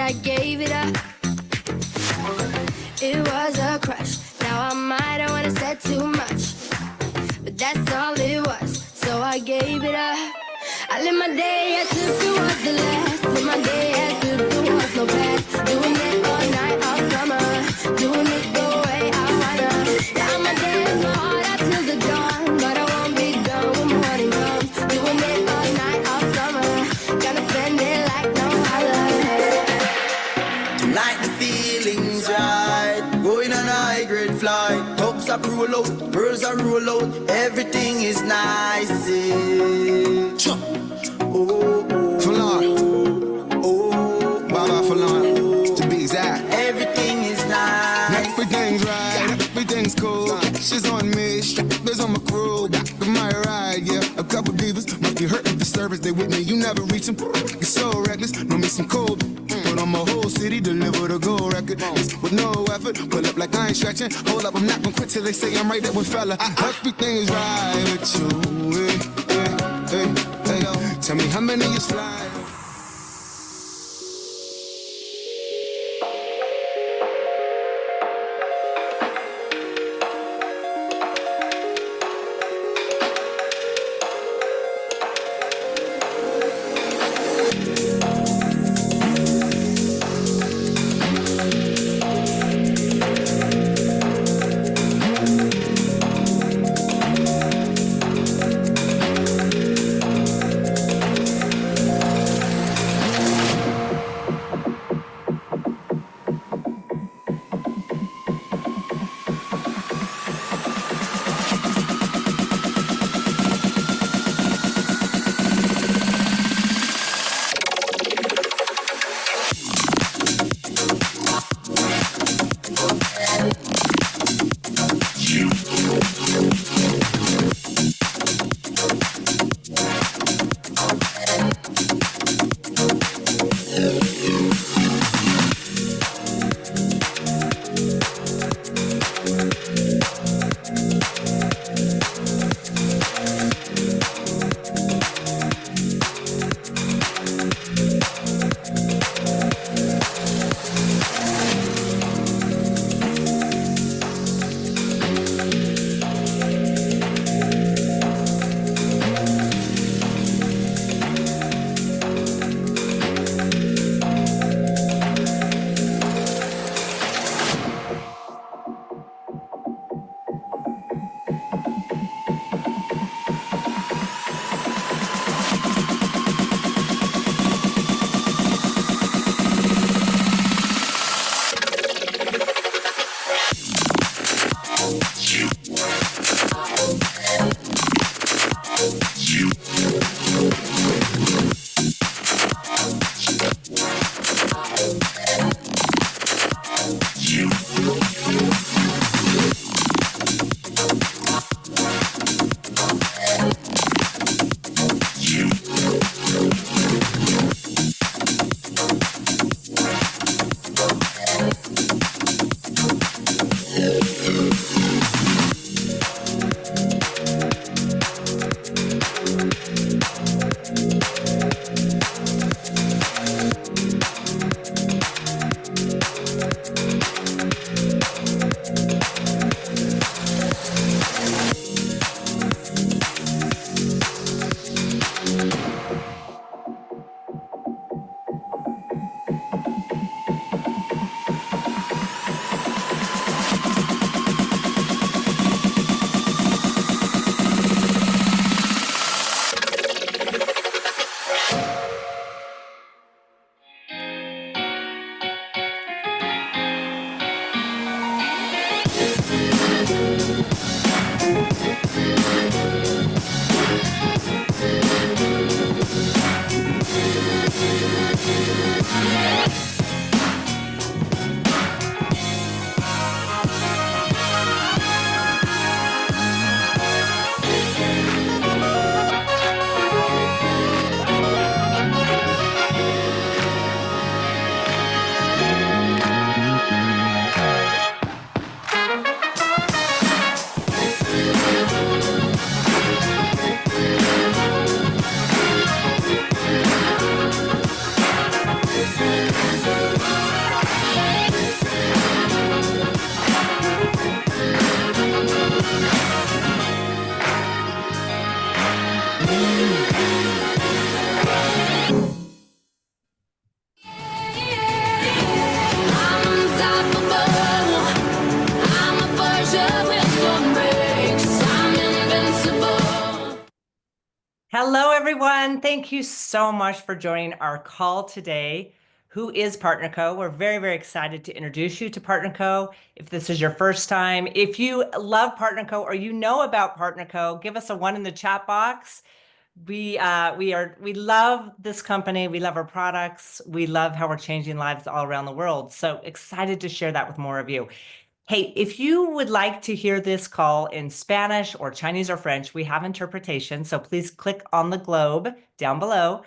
I gave it up. It was a crush. Now I might have wanna said too much, but that's all it was. So I gave it up. I live my day as if it was the last. Live my day as if there was no past. Doing it all night, all summer. Doing it the way I wanna. Now my days, my heart out till the dawn, but I won't be done when morning comes. Doing it all night, all summer. Gonna spend it like no other. Tonight the feeling's right. Going on a high grade flight. Tops are roll out, birds are roll out. Everything is nice. Oh, oh, Falon. oh, Baba Falon, to be exact. everything is nice. Everything's right, everything's cool. She's on me, strappers on my crew. Back on my ride, yeah. A couple divas must be hurting the service. They with me, you never reach them. You're so reckless, know me some cold. But on my whole city, deliver the gold record. With no effort, pull up like I ain't stretching. Hold up, I'm not gonna quit till they say I'm right there with fella. Everything is right with you. Hey, tell me how many you slide. everyone. Thank you so much for joining our call today. Who is PartnerCo? We're very, very excited to introduce you to PartnerCo. If this is your first time, if you love PartnerCo or you know about PartnerCo, give us a 1 in the chat box. We love this company. We love our products. We love how we're changing lives all around the world. So excited to share that with more of you. Hey, if you would like to hear this call in Spanish or Chinese or French, we have interpretation. So please click on the globe down below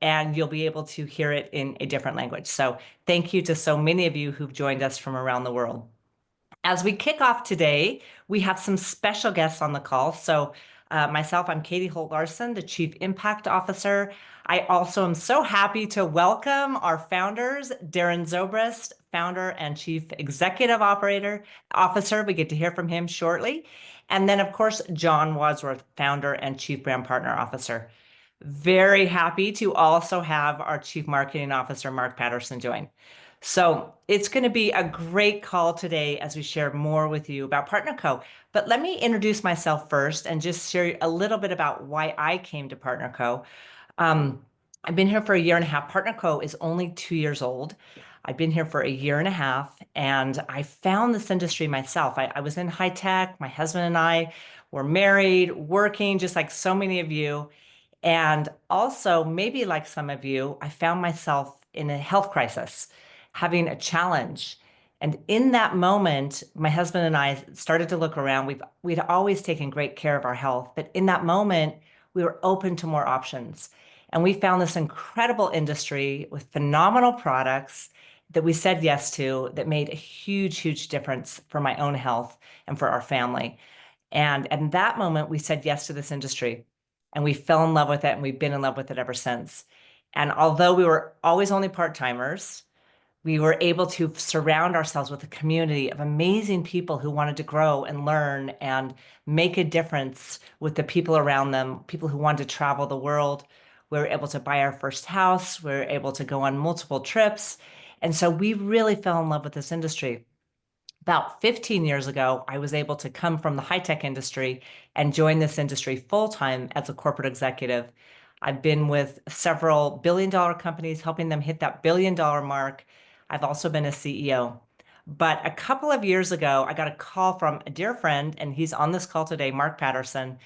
and you'll be able to hear it in a different language. So thank you to so many of you who've joined us from around the world. As we kick off today, we have some special guests on the call. So myself, I'm Katy Holt-Larsen, the Chief Impact Officer. I also am so happy to welcome our founders, Darren Zobrist, founder and Chief Executive Officer. We get to hear from him shortly. And then, of course, John Wadsworth, founder and Chief Brand Partner Officer. Very happy to also have our Chief Marketing Officer, Mark Patterson, join. So it's going to be a great call today as we share more with you about PartnerCo. But let me introduce myself first and just share a little bit about why I came to PartnerCo. I've been here for a year and a half. PartnerCo is only 2 years old. I've been here for a year and a half, and I found this industry myself. I was in high tech. My husband and I were married, working, just like so many of you. And also, maybe like some of you, I found myself in a health crisis, having a challenge. And in that moment, my husband and I started to look around. We'd always taken great care of our health, but in that moment, we were open to more options. And we found this incredible industry with phenomenal products that we said yes to that made a huge, huge difference for my own health and for our family. And at that moment, we said yes to this industry and we fell in love with it and we've been in love with it ever since. And although we were always only part-timers, we were able to surround ourselves with a community of amazing people who wanted to grow and learn and make a difference with the people around them, people who wanted to travel the world. We were able to buy our first house. We were able to go on multiple trips. And so we really fell in love with this industry. About 15 years ago, I was able to come from the high-tech industry and join this industry full-time as a corporate executive. I've been with several billion-dollar companies, helping them hit that billion-dollar mark. I've also been a CEO. But a couple of years ago, I got a call from a dear friend, and he's on this call today, Mark Patterson.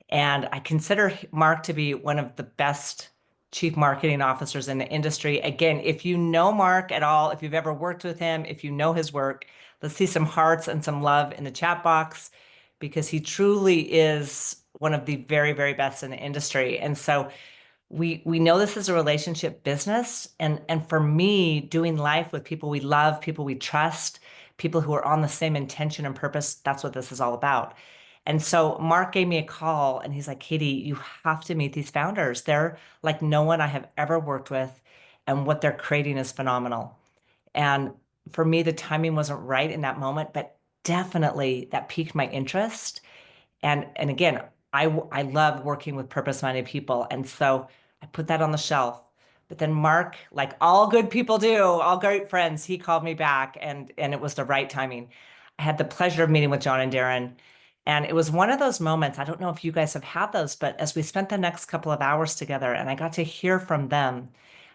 And I consider Mark to be one of the best chief marketing officers in the industry. Again, if you know Mark at all, if you've ever worked with him, if you know his work, let's see some hearts and some love in the chat box because he truly is one of the very, very best in the industry. And so we know this is a relationship business. And for me, doing life with people we love, people we trust, people who are on the same intention and purpose, that's what this is all about. And so Mark gave me a call and he's like, Katy, you have to meet these founders. They're like no one I have ever worked with. And what they're creating is phenomenal. And for me, the timing wasn't right in that moment, but definitely that piqued my interest. And again, I love working with purpose-minded people. And so I put that on the shelf. But then Mark, like all good people do, all great friends, he called me back and it was the right timing. I had the pleasure of meeting with John and Darren. And it was one of those moments, I don't know if you guys have had those, but as we spent the next couple of hours together and I got to hear from them,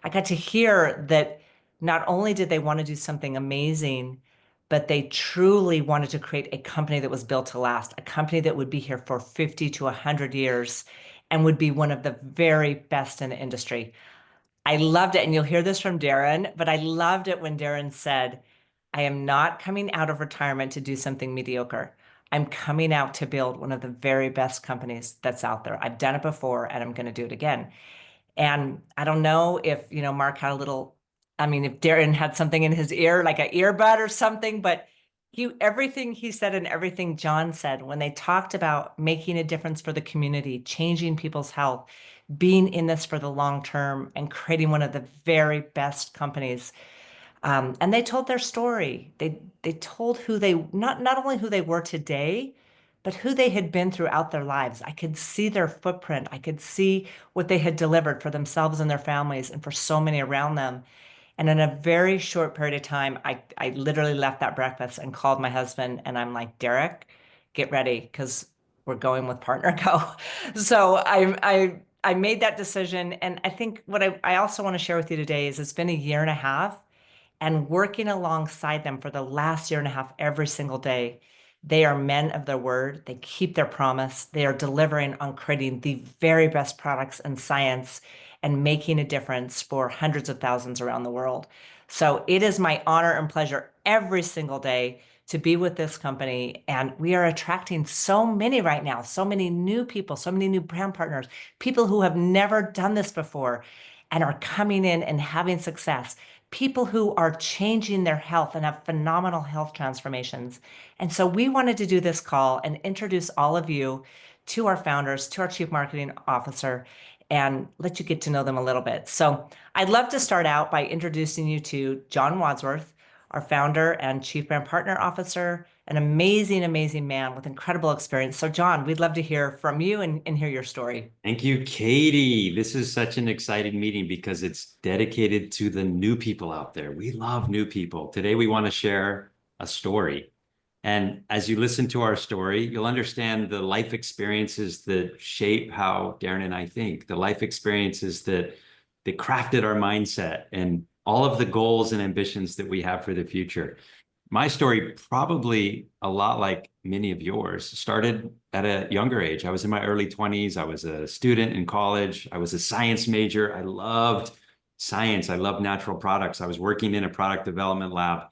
I got to hear that not only did they want to do something amazing, but they truly wanted to create a company that was built to last, a company that would be here for 50 to 100 years and would be one of the very best in the industry. I loved it. And you'll hear this from Darren, but I loved it when Darren said, I am not coming out of retirement to do something mediocre. I'm coming out to build one of the very best companies that's out there. I've done it before and I'm going to do it again. And I don't know if, Mark had a little, if Darren had something in his ear, like an earbud or something, but everything he said and everything John said, when they talked about making a difference for the community, changing people's health, being in this for the long term and creating one of the very best companies. And they told their story. They told not only who they were today, but who they had been throughout their lives. I could see their footprint. I could see what they had delivered for themselves and their families and for so many around them. And in a very short period of time, I literally left that breakfast and called my husband and I'm like, Derek, get ready because we're going with PartnerCo. So I made that decision. And I think what I also want to share with you today is it's been a year and a half, and working alongside them for the last year and a half every single day. They are men of their word. They keep their promise. They are delivering on creating the very best products in science and making a difference for hundreds of thousands around the world. So it is my honor and pleasure every single day to be with this company. And we are attracting so many right now, so many new people, so many new brand partners, people who have never done this before and are coming in and having success, people who are changing their health and have phenomenal health transformations. And so we wanted to do this call and introduce all of you to our founders, to our chief marketing officer, and let you get to know them a little bit. So I'd love to start out by introducing you to John Wadsworth, our founder and chief brand partner officer, an amazing, amazing man with incredible experience. So John, we'd love to hear from you and hear your story. Thank you, Katy. This is such an exciting meeting because it's dedicated to the new people out there. We love new people. Today, we want to share a story. And as you listen to our story, you'll understand the life experiences that shape how Darren and I think, the life experiences that crafted our mindset and all of the goals and ambitions that we have for the future. My story, probably a lot like many of yours, started at a younger age. I was in my early 20s. I was a student in college. I was a science major. I loved science. I loved natural products. I was working in a product development lab,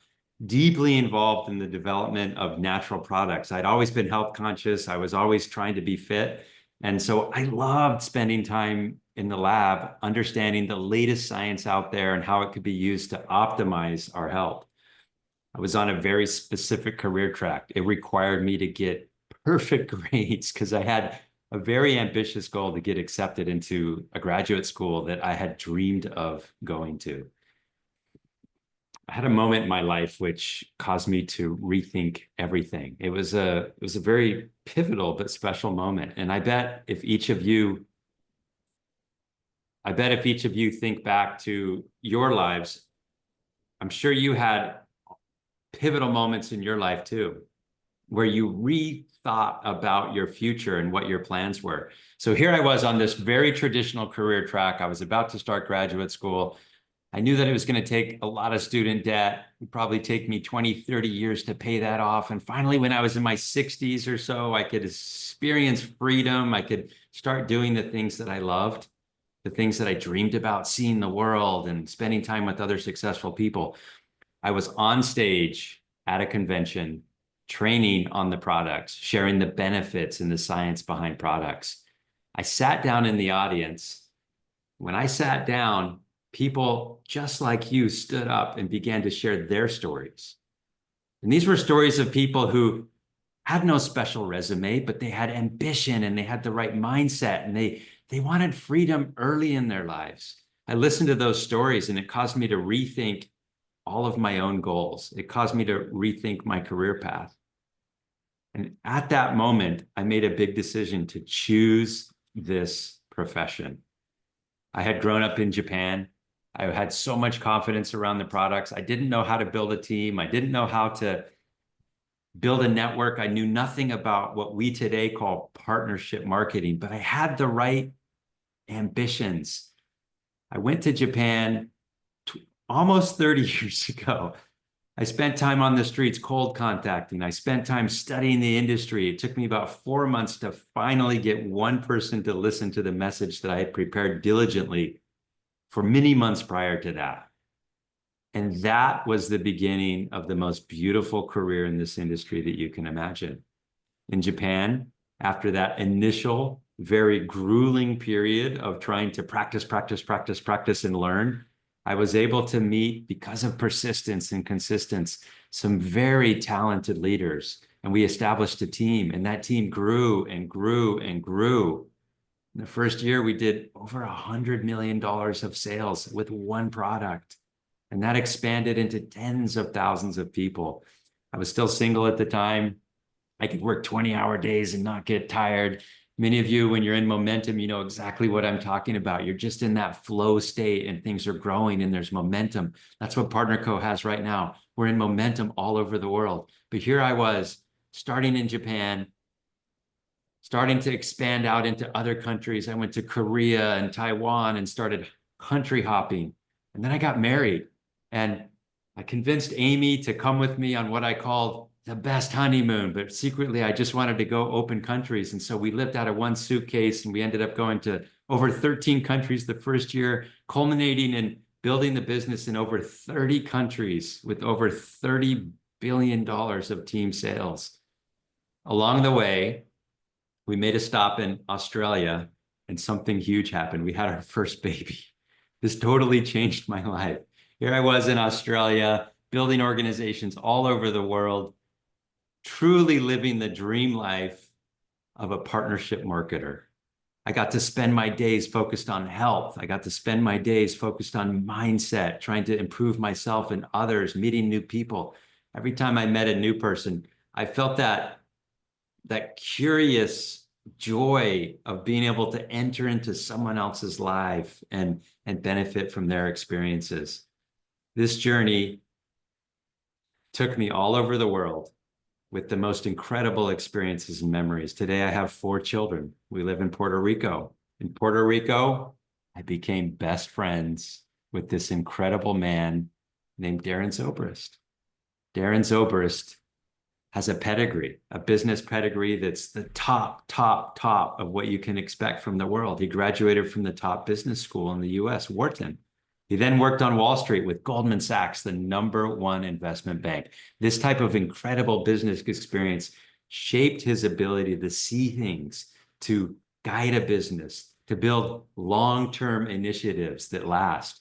deeply involved in the development of natural products. I'd always been health conscious. I was always trying to be fit. And so I loved spending time in the lab, understanding the latest science out there and how it could be used to optimize our health. I was on a very specific career track. It required me to get perfect grades because I had a very ambitious goal to get accepted into a graduate school that I had dreamed of going to. I had a moment in my life which caused me to rethink everything. It was a very pivotal but special moment. And I bet if each of you think back to your lives, I'm sure you had pivotal moments in your life too, where you rethought about your future and what your plans were. So here I was on this very traditional career track. I was about to start graduate school. I knew that it was going to take a lot of student debt. It would probably take me 20, 30 years to pay that off. And finally, when I was in my 60s or so, I could experience freedom. I could start doing the things that I loved, the things that I dreamed about, seeing the world and spending time with other successful people. I was on stage at a convention, training on the products, sharing the benefits and the science behind products. I sat down in the audience. When I sat down, people just like you stood up and began to share their stories. And these were stories of people who had no special resume, but they had ambition and they had the right mindset and they wanted freedom early in their lives. I listened to those stories and it caused me to rethink all of my own goals. It caused me to rethink my career path. And at that moment, I made a big decision to choose this profession. I had grown up in Japan. I had so much confidence around the products. I didn't know how to build a team. I didn't know how to build a network. I knew nothing about what we today call partnership marketing, but I had the right ambitions. I went to Japan almost 30 years ago. I spent time on the streets cold contacting. I spent time studying the industry. It took me about 4 months to finally get one person to listen to the message that I had prepared diligently for many months prior to that. And that was the beginning of the most beautiful career in this industry that you can imagine. In Japan, after that initial, very grueling period of trying to practice and learn, I was able to meet, because of persistence and consistency, some very talented leaders. And we established a team, and that team grew and grew and grew. In the first year, we did over $100 million of sales with one product. And that expanded into tens of thousands of people. I was still single at the time. I could work 20-hour days and not get tired. Many of you, when you're in momentum, you know exactly what I'm talking about. You're just in that flow state and things are growing and there's momentum. That's what PartnerCo has right now. We're in momentum all over the world. But here I was, starting in Japan, starting to expand out into other countries. I went to Korea and Taiwan and started country hopping. And then I got married, and I convinced Amy to come with me on what I called the best honeymoon, but secretly I just wanted to go open countries. And so we lived out of one suitcase, and we ended up going to over 13 countries the first year, culminating in building the business in over 30 countries with over $30 billion of team sales. Along the way, we made a stop in Australia, and something huge happened. We had our first baby. This totally changed my life. Here I was in Australia, building organizations all over the world, truly living the dream life of a partnership marketer. I got to spend my days focused on health. I got to spend my days focused on mindset, trying to improve myself and others, meeting new people. Every time I met a new person, I felt that curious joy of being able to enter into someone else's life and benefit from their experiences. This journey took me all over the world with the most incredible experiences and memories. Today, I have 4 children. We live in Puerto Rico. In Puerto Rico, I became best friends with this incredible man named Darren Zobrist. Darren Zobrist has a pedigree, a business pedigree that's the top of what you can expect from the world. He graduated from the top business school in the US, Wharton. He then worked on Wall Street with Goldman Sachs, the #1 investment bank. This type of incredible business experience shaped his ability to see things, to guide a business, to build long-term initiatives that last.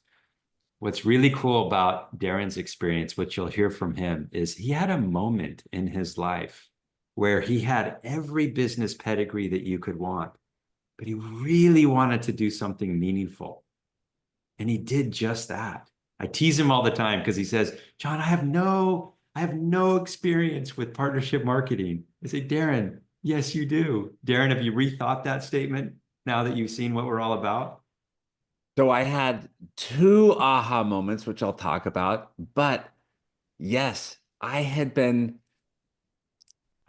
What's really cool about Darren's experience, what you'll hear from him, is he had a moment in his life where he had every business pedigree that you could want, but he really wanted to do something meaningful. And he did just that. I tease him all the time because he says, John, I have no experience with partnership marketing. I say, Darren, yes, you do. Darren, have you rethought that statement now that you've seen what we're all about? So I had 2 aha moments, which I'll talk about. But yes, I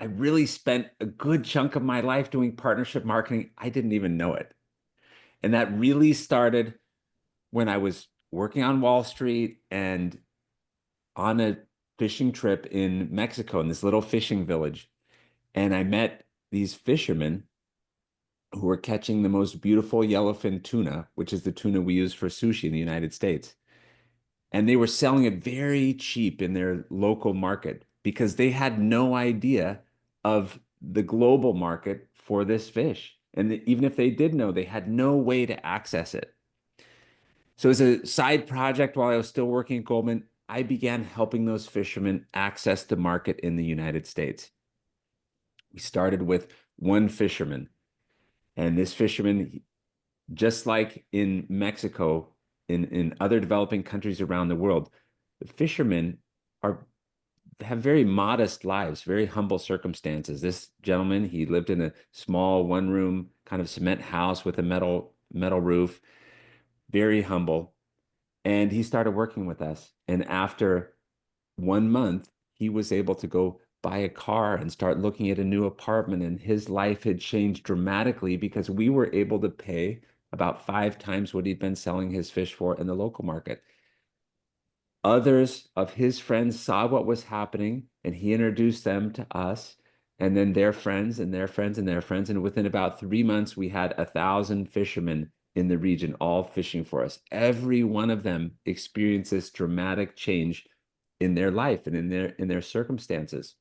really spent a good chunk of my life doing partnership marketing. I didn't even know it. And that really started when I was working on Wall Street and on a fishing trip in Mexico, in this little fishing village. And I met these fishermen who were catching the most beautiful yellowfin tuna, which is the tuna we use for sushi in the United States. And they were selling it very cheap in their local market because they had no idea of the global market for this fish. And even if they did know, they had no way to access it. So as a side project while I was still working at Goldman, I began helping those fishermen access the market in the United States. We started with one fisherman, and this fisherman, just like in Mexico, in other developing countries around the world, the fishermen have very modest lives, very humble circumstances. This gentleman, he lived in a small 1-room kind of cement house with a metal roof, very humble. And he started working with us. And after 1 month, he was able to go buy a car and start looking at a new apartment. And his life had changed dramatically because we were able to pay about 5 times what he'd been selling his fish for in the local market. Others of his friends saw what was happening, and he introduced them to us, and then their friends and their friends and their friends. And within about 3 months, we had 1,000 fishermen in the region, all fishing for us. Every one of them experienced this dramatic change in their life and in their circumstances.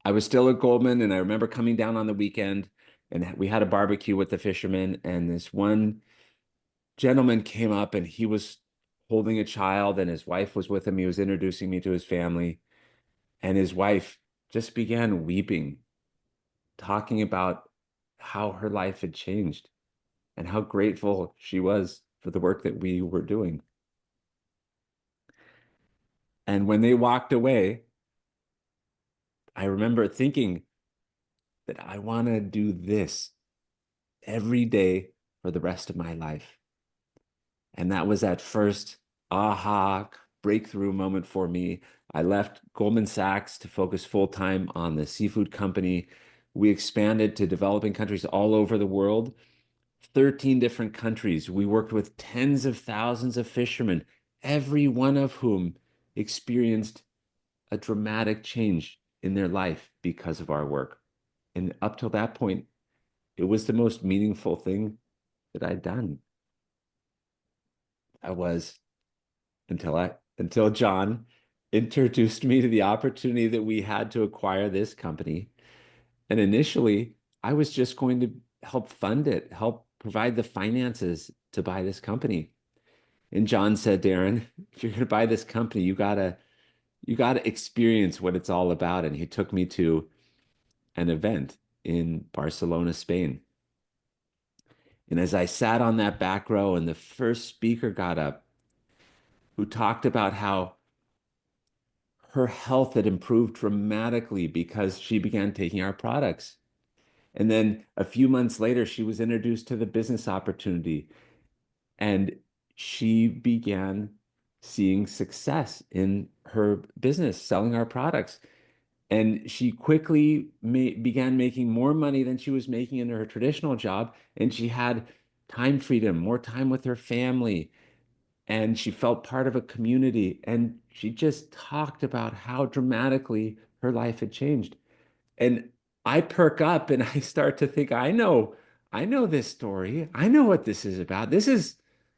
I was still at Goldman, and I remember coming down on the weekend, and we had a barbecue with the fishermen, and this one gentleman came up, and he was holding a child, and his wife was with him. He was introducing me to his family, and his wife just began weeping, talking about how her life had changed and how grateful she was for the work that we were doing. And when they walked away, I remember thinking that I want to do this every day for the rest of my life. And that was that first aha breakthrough moment for me. I left Goldman Sachs to focus full-time on the seafood company We expanded to developing countries all over the world, 13 different countries. We worked with tens of thousands of fishermen, every one of whom experienced a dramatic change in their life because of our work. And up till that point, it was the most meaningful thing that I'd done. Until John introduced me to the opportunity that we had to acquire this company. And initially, I was just going to help fund it, help provide the finances to buy this company. And John said, Darren, if you're going to buy this company, you gotta experience what it's all about. And he took me to an event in Barcelona, Spain. And as I sat on that back row and the first speaker got up, who talked about how her health had improved dramatically because she began taking our products. And then a few months later, she was introduced to the business opportunity and she began seeing success in her business, selling our products. And she quickly began making more money than she was making in her traditional job. And she had time freedom, more time with her family. And she felt part of a community. And she just talked about how dramatically her life had changed. And I perk up and I start to think, I know this story. I know what this is about. This is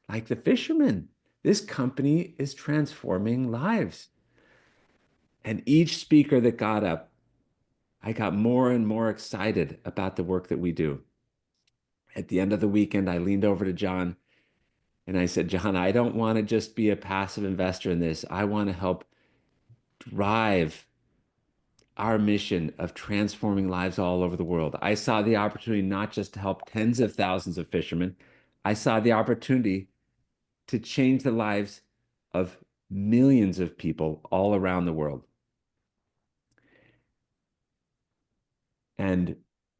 like the fisherman. This company is transforming lives. And each speaker that got up, I got more and more excited about the work that we do. At the end of the weekend, I leaned over to John and I said, John, I don't want to just be a passive investor in this. I want to help drive our mission of transforming lives all over the world. I saw the opportunity not just to help tens of thousands of fishermen, I saw the opportunity to change the lives of millions of people all around the world. And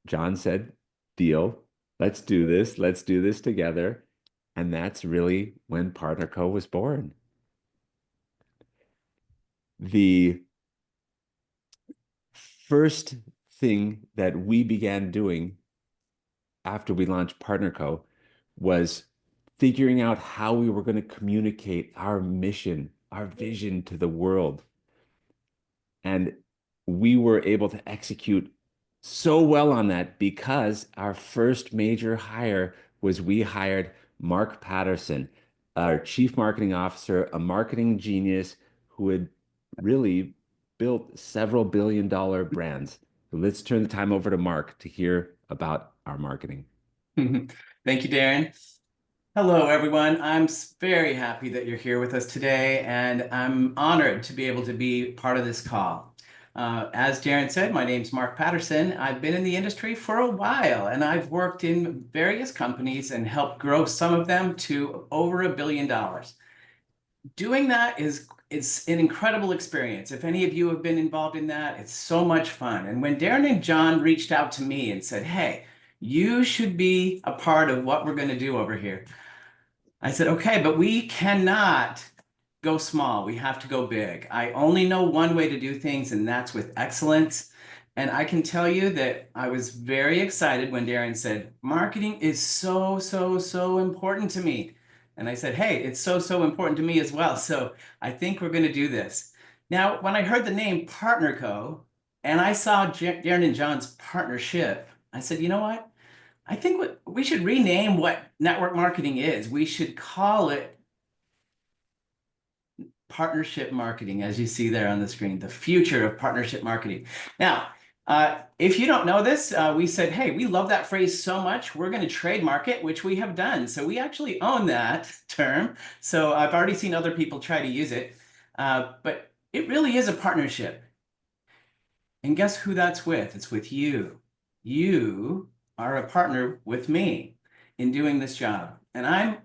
John said, deal, let's do this. Let's do this together. And that's really when PartnerCo was born. The first thing that we began doing after we launched PartnerCo was figuring out how we were going to communicate our mission, our vision to the world. And we were able to execute so well on that because our first major hire was we hired Mark Patterson, our chief marketing officer, a marketing genius who had really built several billion-dollar brands. So let's turn the time over to Mark to hear about our marketing. Thank you, Darren. Hello, everyone. I'm very happy that you're here with us today, and I'm honored to be able to be part of this call. As Darren said, my name's Mark Patterson. I've been in the industry for a while, and I've worked in various companies and helped grow some of them to over $1 billion. Doing that it's an incredible experience. If any of you have been involved in that, it's so much fun. And when Darren and John reached out to me and said, hey, you should be a part of what we're going to do over here, I said, okay, but we cannot go small. We have to go big. I only know one way to do things, and that's with excellence. And I can tell you that I was very excited when Darren said, marketing is so, so, so important to me. And I said, hey, it's so, so important to me as well. So I think we're going to do this. Now, when I heard the name PartnerCo and I saw Darren and John's partnership, I said, you know what? I think we should rename what network marketing is. We should call it partnership marketing, as you see there on the screen, the future of partnership marketing. Now, if you don't know this, we said, hey, we love that phrase so much, we're going to trademark it, which we have done. So we actually own that term. So I've already seen other people try to use it, but it really is a partnership. And guess who that's with? It's with you. You are a partner with me in doing this job. And I'm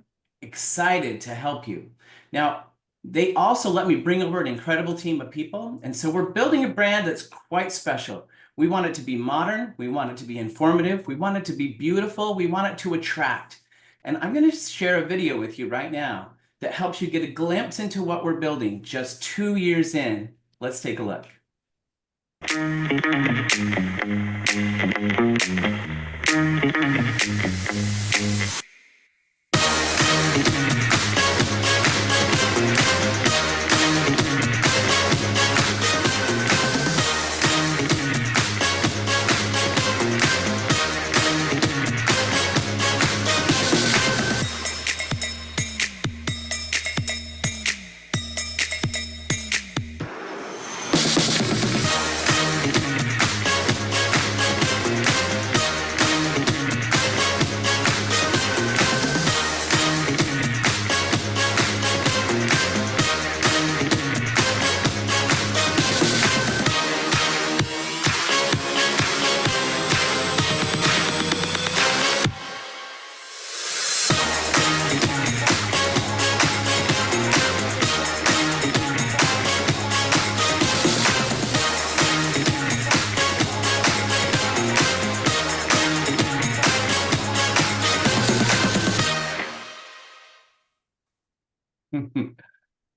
excited to help you. Now, they also let me bring over an incredible team of people. And so we're building a brand that's quite special. We want it to be modern. We want it to be informative. We want it to be beautiful. We want it to attract. And I'm going to share a video with you right now that helps you get a glimpse into what we're building just 2 years in. Let's take a look.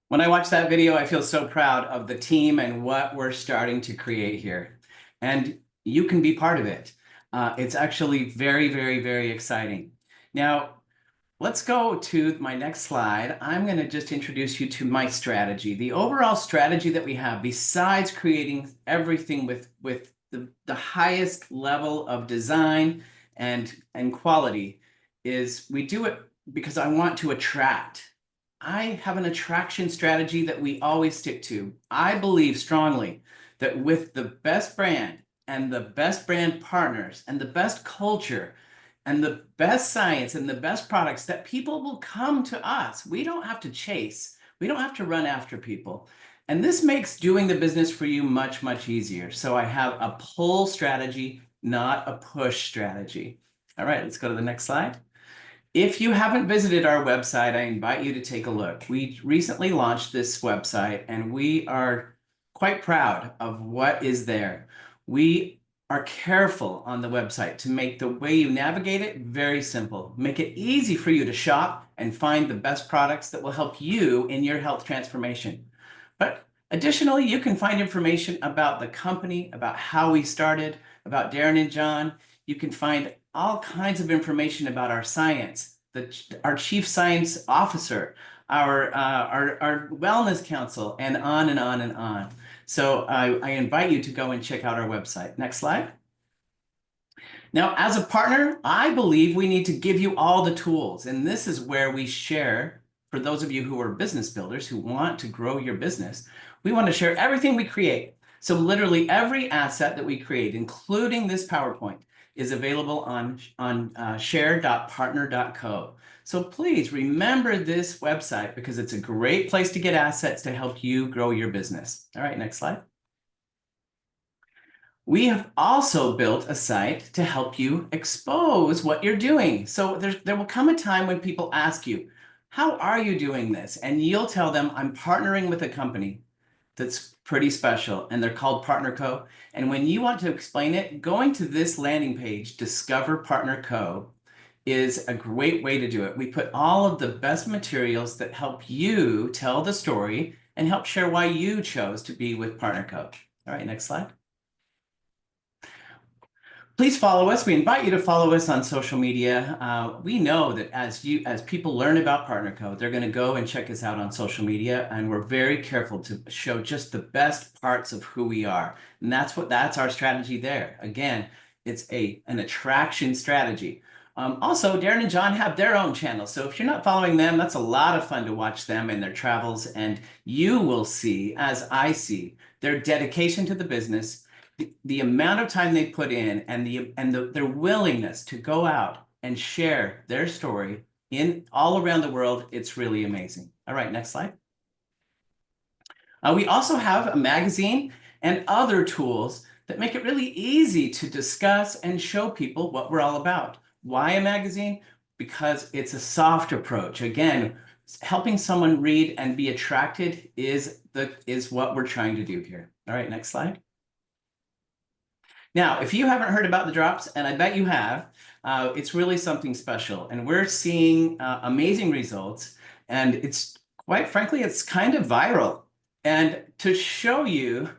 When I watch that video, I feel so proud of the team and what we're starting to create here. And you can be part of it. It's actually very, very, very exciting. Now, let's go to my next slide. I'm going to just introduce you to my strategy. The overall strategy that we have, besides creating everything with the highest level of design and quality, is we do it because I want to attract. I have an attraction strategy that we always stick to. I believe strongly that with the best brand and the best brand partners and the best culture and the best science and the best products, that people will come to us. We don't have to chase. We don't have to run after people. And this makes doing the business for you much, much easier. So I have a pull strategy, not a push strategy. All right, let's go to the next slide. If you haven't visited our website, I invite you to take a look. We recently launched this website and we are quite proud of what is there. We are careful on the website to make the way you navigate it very simple. Make it easy for you to shop and find the best products that will help you in your health transformation. But additionally, you can find information about the company, about how we started, about Darren and John. You can find all kinds of information about our science, our chief science officer, our wellness council, and on and on and on. So I invite you to go and check out our website. Next slide. Now, as a partner, I believe we need to give you all the tools. And this is where we share, for those of you who are business builders who want to grow your business, we want to share everything we create. So literally every asset that we create, including this PowerPoint, is available on share.partner.co. So please remember this website because it's a great place to get assets to help you grow your business. All right, next slide. We have also built a site to help you expose what you're doing. So there will come a time when people ask you, how are you doing this? And you'll tell them, I'm partnering with a company that's pretty special, and they're called Partner Co. And when you want to explain it, going to this landing page, Discover Partner Co, is a great way to do it. We put all of the best materials that help you tell the story and help share why you chose to be with Partner Co. All right, next slide. Please follow us. We invite you to follow us on social media. We know that as people learn about Partner Co, they're going to go and check us out on social media, and we're very careful to show just the best parts of who we are. And that's our strategy there. Again, it's an attraction strategy. Also, Darren and John have their own channel. So if you're not following them, that's a lot of fun to watch them and their travels, and you will see, as I see, their dedication to the business, the amount of time they put in, and their willingness to go out and share their story all around the world. It's really amazing. All right, next slide. We also have a magazine and other tools that make it really easy to discuss and show people what we're all about. Why a magazine? Because it's a soft approach. Again, helping someone read and be attracted is what we're trying to do here. All right, next slide. Now, if you haven't heard about the drops, and I bet you have, it's really something special. And we're seeing amazing results. And it's, quite frankly, it's kind of viral. And to show you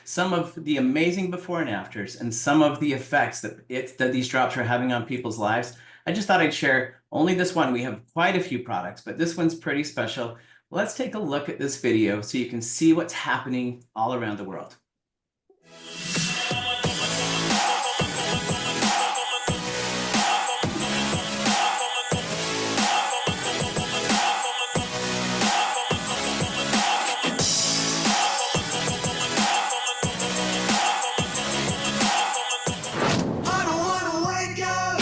some of the amazing before and afters and some of the effects that these drops are having on people's lives. I just thought I'd share only this one. We have quite a few products, but this one's pretty special. Let's take a look at this video so you can see what's happening all around the world. I don't wanna wake up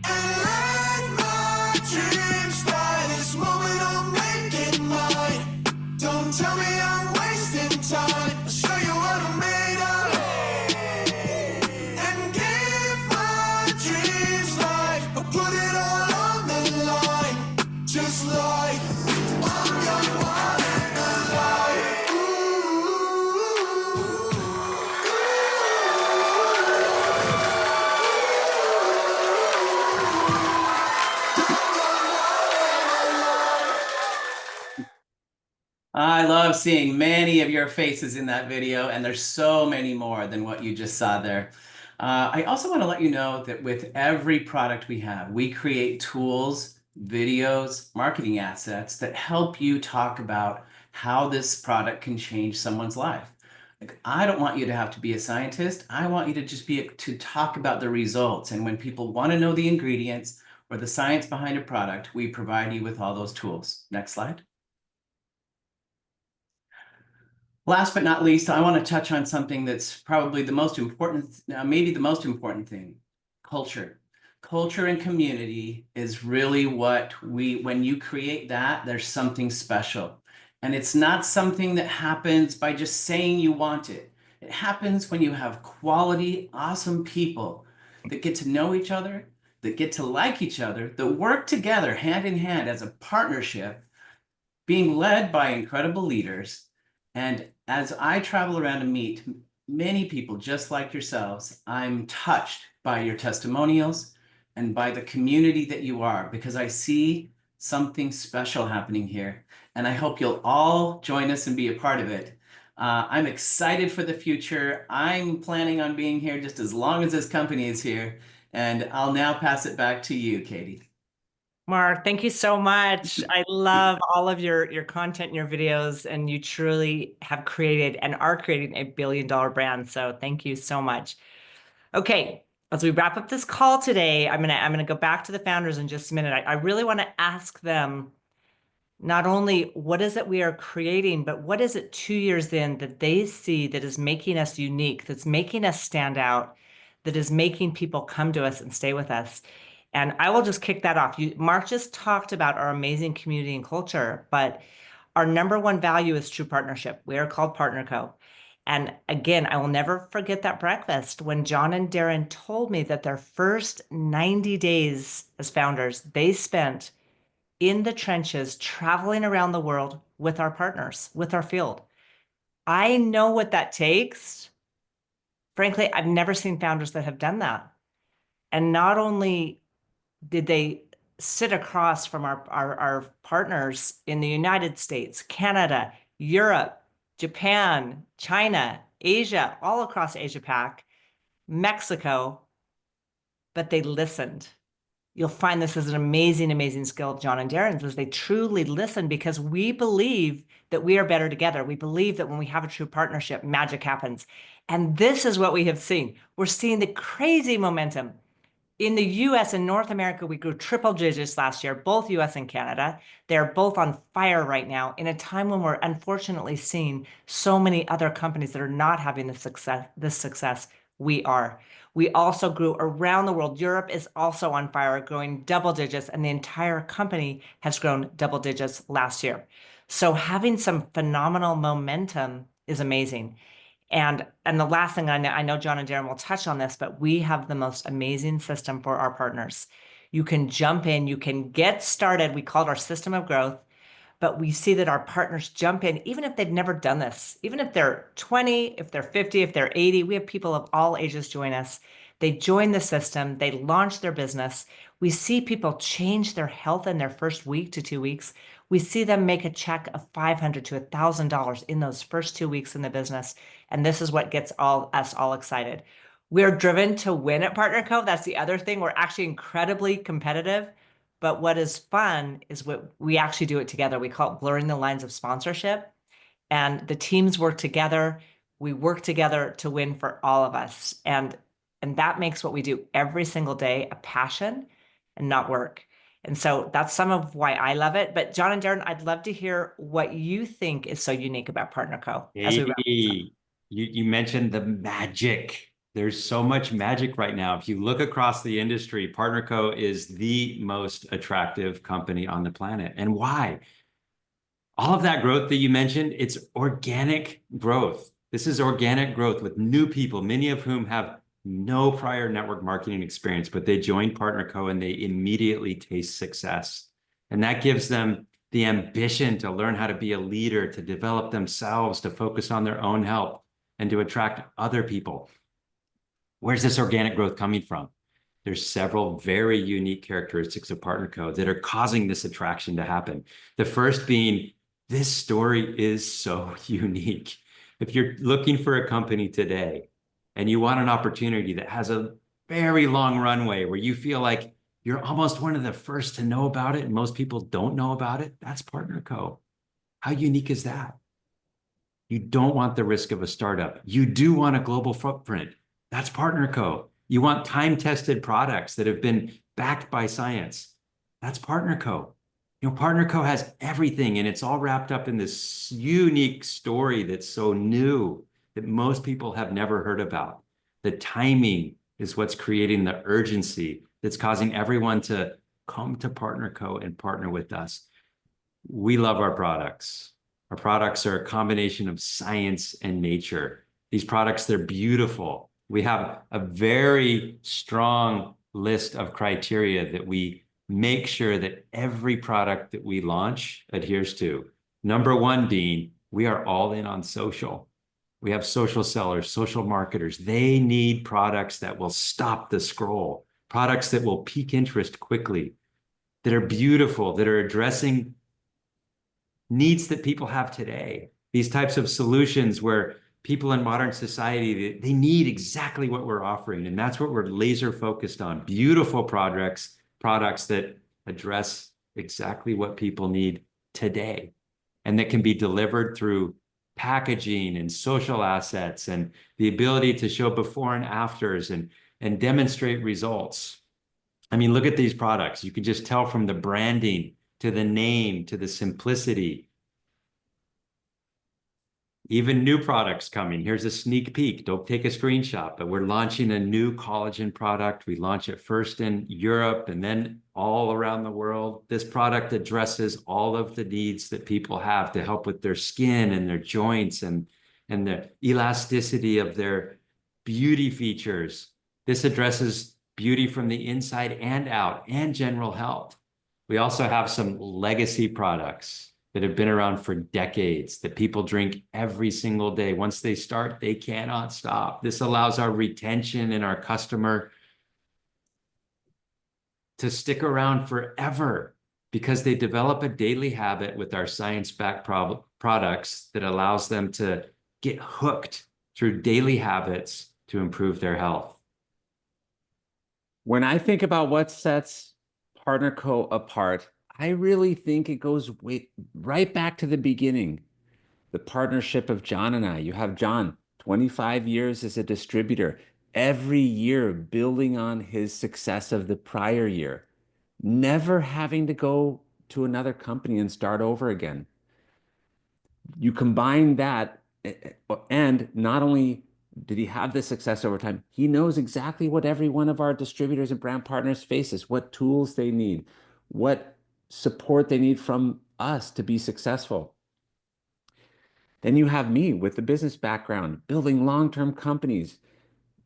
and let my dreams die. This moment I'm making mine. Don't tell me I'm wasting time. I'll show you what I'm made of and give my dreams life. I'll put it all on the line, just like I'm young, wild and alive. I love seeing many of your faces in that video, and there's so many more than what you just saw there. I also want to let you know that with every product we have, we create tools, videos, marketing assets that help you talk about how this product can change someone's life. Like, I don't want you to have to be a scientist. I want you to just to talk about the results. And when people want to know the ingredients or the science behind a product, we provide you with all those tools. Next slide. Last but not least, I want to touch on something that's probably the most important, maybe the most important thing: culture. Culture and community is really what when you create that, there's something special. And it's not something that happens by just saying you want it. It happens when you have quality, awesome people that get to know each other, that get to like each other, that work together hand in hand as a partnership, being led by incredible leaders. And as I travel around and meet many people just like yourselves, I'm touched by your testimonials and by the community that you are, because I see something special happening here. And I hope you'll all join us and be a part of it. I'm excited for the future. I'm planning on being here just as long as this company is here. And I'll now pass it back to you, Katy. Mark, thank you so much. I love all of your content and your videos, and you truly have created and are creating a billion-dollar brand. So thank you so much. Okay, as we wrap up this call today, I'm gonna go back to the founders in just a minute. I really want to ask them not only what is it we are creating, but what is it 2 years in that they see that is making us unique, that's making us stand out, that is making people come to us and stay with us. And I will just kick that off. Mark just talked about our amazing community and culture, but our number one value is true partnership. We are called Partner Co. And again, I will never forget that breakfast when John and Darren told me that their first 90 days as founders, they spent in the trenches, traveling around the world with our partners, with our field. I know what that takes. Frankly, I've never seen founders that have done that. And not only did they sit across from our partners in the United States, Canada, Europe, Japan, China, Asia, all across Asia Pac, Mexico, but they listened. You'll find this is an amazing, amazing skill of John and Darren's, was they truly listen, because we believe that we are better together. We believe that when we have a true partnership, magic happens. And this is what we have seen. We're seeing the crazy momentum. In the US and North America, we grew triple digits last year, both US and Canada. They're both on fire right now in a time when we're unfortunately seeing so many other companies that are not having this success. We are. We also grew around the world. Europe is also on fire, growing double digits, and the entire company has grown double digits last year. So having some phenomenal momentum is amazing. And the last thing, I know John and Darren will touch on this, but we have the most amazing system for our partners. You can jump in, you can get started. We call it our system of growth, but we see that our partners jump in, even if they've never done this, even if they're 20, if they're 50, if they're 80, we have people of all ages join us. They join the system, they launch their business. We see people change their health in their first week to 2 weeks. We see them make a check of $500 to $1,000 in those first 2 weeks in the business. And this is what gets us all excited. We're driven to win at Partner Co. That's the other thing. We're actually incredibly competitive. But what is fun is what we actually do it together. We call it blurring the lines of sponsorship. And the teams work together. We work together to win for all of us. And that makes what we do every single day a passion and not work. And so that's some of why I love it. But John and Darren, I'd love to hear what you think is so unique about Partner Co. as we wrap this up. You mentioned the magic. There's so much magic right now. If you look across the industry, Partner Co. is the most attractive company on the planet. And why? All of that growth that you mentioned, it's organic growth. This is organic growth with new people, many of whom have no prior network marketing experience, but they join Partner Co. and they immediately taste success. And that gives them the ambition to learn how to be a leader, to develop themselves, to focus on their own health, and to attract other people. Where's this organic growth coming from? There's several very unique characteristics of Partner Co. that are causing this attraction to happen. The first being, this story is so unique. If you're looking for a company today and you want an opportunity that has a very long runway where you feel like you're almost one of the first to know about it and most people don't know about it, that's Partner Co. How unique is that? You don't want the risk of a startup. You do want a global footprint. That's Partner Co. You want time-tested products that have been backed by science. That's Partner Co. You know, Partner Co. has everything, and it's all wrapped up in this unique story that's so new that most people have never heard about. The timing is what's creating the urgency that's causing everyone to come to Partner Co. and partner with us. We love our products. Our products are a combination of science and nature. These products, they're beautiful. We have a very strong list of criteria that we make sure that every product that we launch adheres to. Number one being, we are all in on social. We have social sellers, social marketers. They need products that will stop the scroll, products that will pique interest quickly, that are beautiful, that are addressing needs that people have today. These types of solutions where people in modern society, they need exactly what we're offering. And that's what we're laser focused on. Beautiful products that address exactly what people need today and that can be delivered through packaging and social assets and the ability to show before and afters and demonstrate results. I mean, look at these products. You can just tell from the branding to the name to the simplicity. Even new products coming. Here's a sneak peek. Don't take a screenshot, but we're launching a new collagen product. We launch it first in Europe and then all around the world. This product addresses all of the needs that people have to help with their skin and their joints and the elasticity of their beauty features. This addresses beauty from the inside and out and general health. We also have some legacy products that have been around for decades that people drink every single day. Once they start, they cannot stop. This allows our retention and our customer to stick around forever because they develop a daily habit with our science-backed products that allows them to get hooked through daily habits to improve their health. When I think about what sets Partner Co. apart, I really think it goes right back to the beginning. The partnership of John and I. You have John, 25 years as a distributor, every year building on his success of the prior year, never having to go to another company and start over again. You combine that, and not only did he have this success over time, he knows exactly what every one of our distributors and brand partners faces, what tools they need, what support they need from us to be successful. Then you have me with the business background, building long-term companies,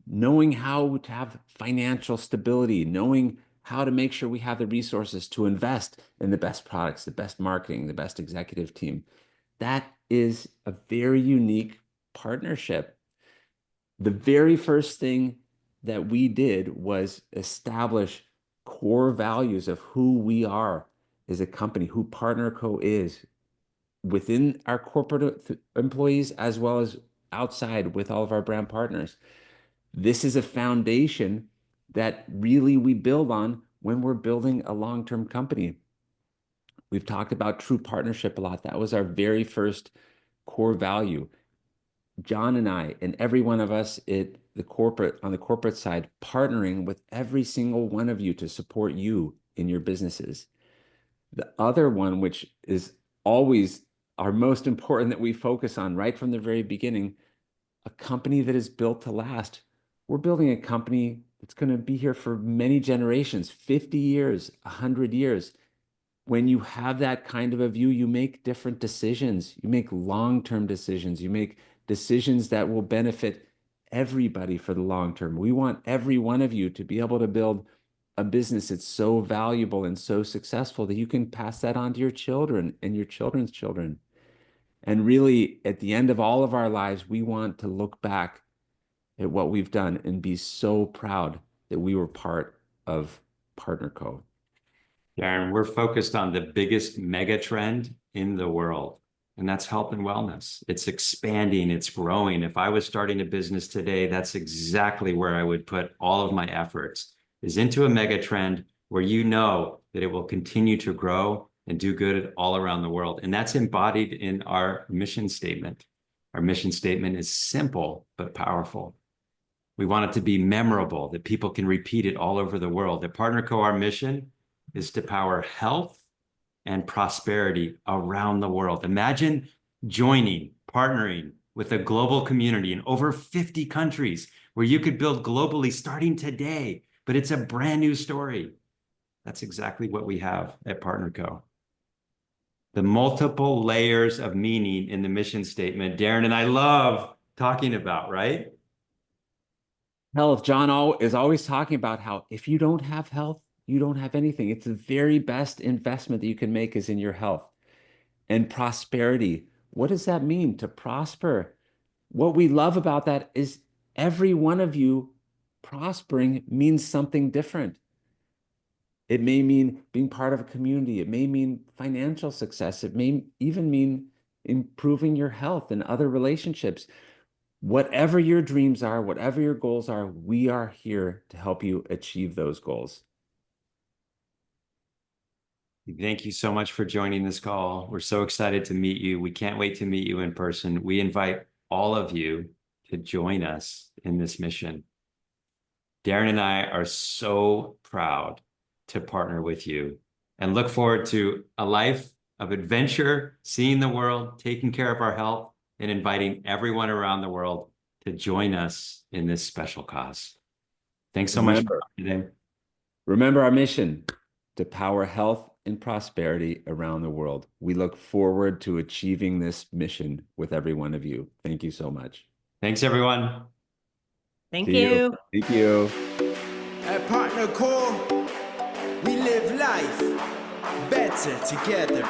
knowing how to have financial stability, knowing how to make sure we have the resources to invest in the best products, the best marketing, the best executive team. That is a very unique partnership. The very first thing that we did was establish core values of who we are as a company, who PartnerCo is within our corporate employees as well as outside with all of our brand partners. This is a foundation that really we build on when we're building a long-term company. We've talked about true partnership a lot. That was our very first core value. John and I and every one of us on the corporate side, partnering with every single one of you to support you in your businesses. The other one, which is always our most important that we focus on right from the very beginning, a company that is built to last. We're building a company that's going to be here for many generations, 50 years, 100 years. When you have that kind of a view, you make different decisions. You make long-term decisions. You make decisions that will benefit everybody for the long term. We want every one of you to be able to build a business that's so valuable and so successful that you can pass that on to your children and your children's children. And really, at the end of all of our lives, we want to look back at what we've done and be so proud that we were part of PartnerCo. Darren, we're focused on the biggest mega trend in the world, and that's health and wellness. It's expanding, it's growing. If I was starting a business today, that's exactly where I would put all of my efforts, is into a mega trend where you know that it will continue to grow and do good all around the world. And that's embodied in our mission statement. Our mission statement is simple but powerful. We want it to be memorable, that people can repeat it all over the world. At PartnerCo, our mission is to power health and prosperity around the world. Imagine partnering with a global community in over 50 countries where you could build globally starting today, but it's a brand new story. That's exactly what we have at PartnerCo. The multiple layers of meaning in the mission statement, Darren and I love talking about, right? Health. John is always talking about how if you don't have health, you don't have anything. It's the very best investment that you can make is in your health. And prosperity. What does that mean to prosper? What we love about that is every one of you prospering means something different. It may mean being part of a community. It may mean financial success. It may even mean improving your health and other relationships. Whatever your dreams are, whatever your goals are, we are here to help you achieve those goals. Thank you so much for joining this call. We're so excited to meet you. We can't wait to meet you in person. We invite all of you to join us in this mission. Darren and I are so proud to partner with you and look forward to a life of adventure, seeing the world, taking care of our health, and inviting everyone around the world to join us in this special cause. Thanks so much for today. Remember our mission to power health and prosperity around the world. We look forward to achieving this mission with every one of you. Thank you so much. Thanks, everyone. Thank you. Thank you. At PartnerCo, we live life better together.